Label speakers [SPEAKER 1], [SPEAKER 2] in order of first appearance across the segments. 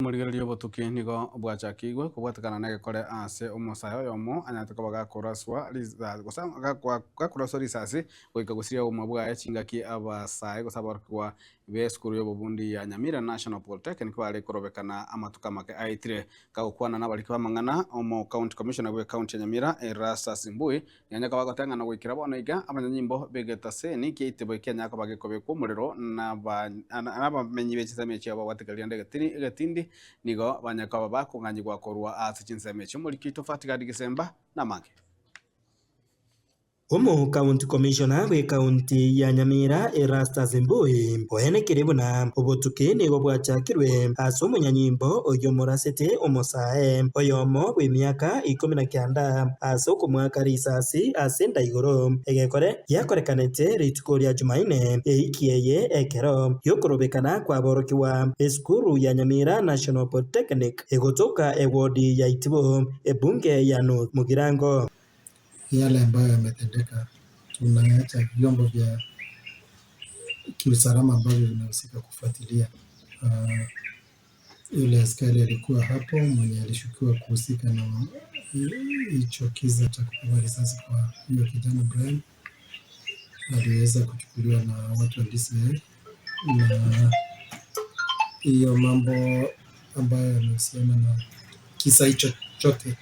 [SPEAKER 1] omorigereria obotuki nigo bwachakigwe kubwatekana na gekore ase omosayo oyomo anyate koba gakoraswa gakoraswa risasi goika gosiria oboma bwaye chingaki abasae gose aborokigwa esukuru ya obobundi ya Nyamira National Polytechnic bare korobekana amatuka make aitire gagokwana n'abariki bamang'ana omo county commissioner bwa county ya Nyamira Erastus Mbui nyanya kabagoteng'ana goikera bono iga abanyanyimbo begetaseni kiitebo Kenya kabagekobekwa omorero n'abamenyi b'echiseme chiabo bategeria egetindi nigo banyakaba bakong'anyigwa korwa ase chinseme chiomoriki tofatigadi Gisemba na mange.
[SPEAKER 2] Omo county commissioner we county ya Nyamira Erastus Mbui oenekire buna obotuki nigo bwachakirwe ase omonyanyimbo oyo morasete omosae oyomo bwe miaka 19 ase okomwaka risasi ase ndaigoro egekore yakorekanete rituko ria Jumaine eikieye ekero yokorobekana kwaborokiwa esukuru ya Nyamira National Polytechnic egotoka ewodi ya Itibo ebunge ya North Mugirango.
[SPEAKER 3] Yale ambayo yametendeka, tunaacha vyombo vya kiusalama ambavyo vinahusika kufuatilia. Yule askari alikuwa hapo mwenye alishukiwa kuhusika na hicho kisa cha kupigwa risasi kwa hiyo kijana Brian, aliweza kuchukuliwa na watu wa DCI, na hiyo mambo ambayo yanahusiana na kisa hicho chote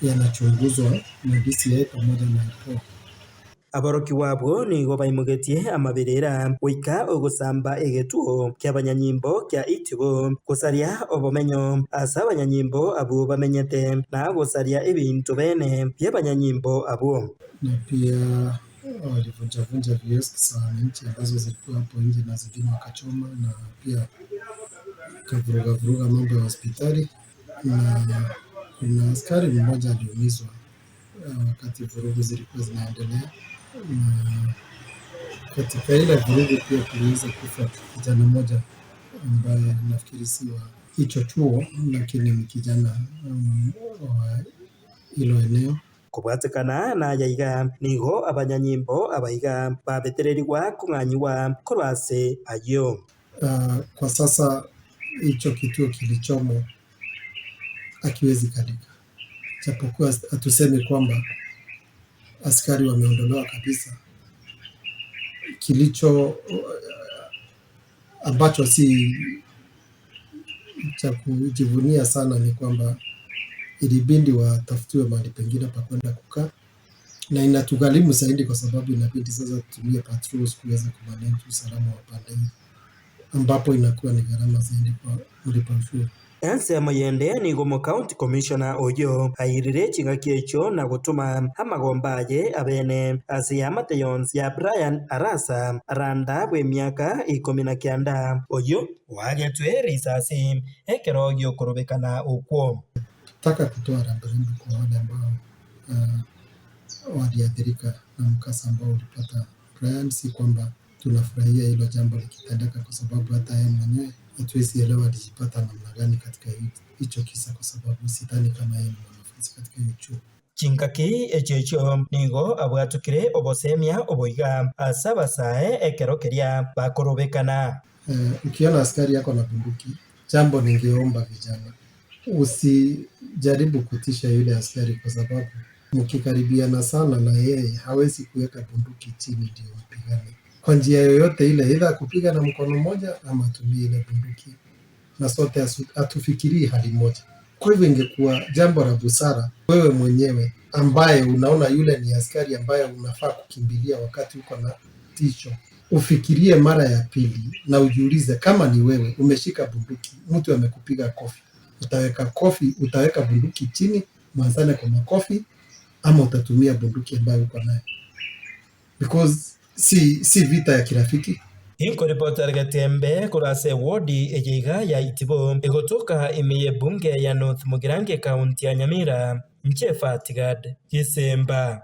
[SPEAKER 3] yanachunguzwa na DCI pamoja na IPOA.
[SPEAKER 2] Aboroki wabwo nigo baimugetie amabirira goika ogosamba egetuo kia banyanyimbo kia Itibo gosaria obomenyo asa abanyanyimbo abo bamenyete na gosaria ebintu bene bya banyanyimbo abo.
[SPEAKER 3] Na pia walivunja vioski za wananchi ambazo zilikuwa hapo nje na zingine wakachoma, na pia kavuruga mambo ya hospitali, na kuna askari mmoja aliumizwa wakati vurugu zilikuwa zinaendelea, na katika ile vurugu pia kuliweza kufa kijana mmoja ambaye nafikiri si wa hicho chuo, lakini ni kijana wa hilo eneo.
[SPEAKER 2] Kubwatekana na yaiga nigo abanyanyimbo abaiga babetererigwa kung'anyiwa korwase ayo.
[SPEAKER 3] Kwa sasa hicho kituo kilichomo akiwezi kalika, japokuwa hatusemi kwamba askari wameondolewa kabisa. Kilicho ambacho si cha kujivunia sana ni kwamba ilibidi watafutiwe mahali pengine pa kwenda kukaa, na inatugharimu zaidi kwa sababu inabidi sasa tutumie patrols kuweza kumanage usalama wa pande hii, ambapo inakuwa ni gharama zaidi kwa mlipa ushuru.
[SPEAKER 2] Ense amayende nigo mo county commissioner oyo airire chingaki echo na gutuma amagombaye abene ase amateyons ya Brian Arasa aranda bwe miaka 19 oyo wagetwe risasi ekero gyokorobekana okwo.
[SPEAKER 3] Nataka kutoa rambirambi kwa wale ambao waliathirika na mkasa ambao ulipata Brian. Si kwamba tunafurahia hilo jambo likitendeka, kwa sababu hata yeye mwenyewe hatuwezi elewa alijipata namna gani katika hicho kisa, kwa sababu sidhani kama yeye ni mwanafunzi katika hiyo chuo.
[SPEAKER 2] Chingaki echecho nigo abwatukire obosemia oboiga asabasae ekero keria bakorobekana.
[SPEAKER 3] Ukiona askari yako na bunduki, jambo ningeomba vijana, usijaribu kutisha yule askari, kwa sababu mkikaribiana sana na yeye hawezi kuweka bunduki chini ndio mpigane. Kwa njia yoyote ile, either kupiga na mkono mmoja ama atumie ile bunduki, na sote atufikirii hali moja. Kwa hivyo ingekuwa jambo la busara, wewe mwenyewe ambaye unaona yule ni askari ambaye unafaa kukimbilia wakati uko na tisho, ufikirie mara ya pili na ujiulize, kama ni wewe umeshika bunduki, mtu amekupiga kofi, utaweka bunduki chini mwanzane kwa makofi, ama utatumia bunduki ambayo uko nayo? Because si vita ya kirafiki.
[SPEAKER 2] Inko reporter Gatembe kurase wodi ejiga ya Itibo egotoka imiye bunge ya North Mugirango county ya Nyamira Nchefatigad Gisemba.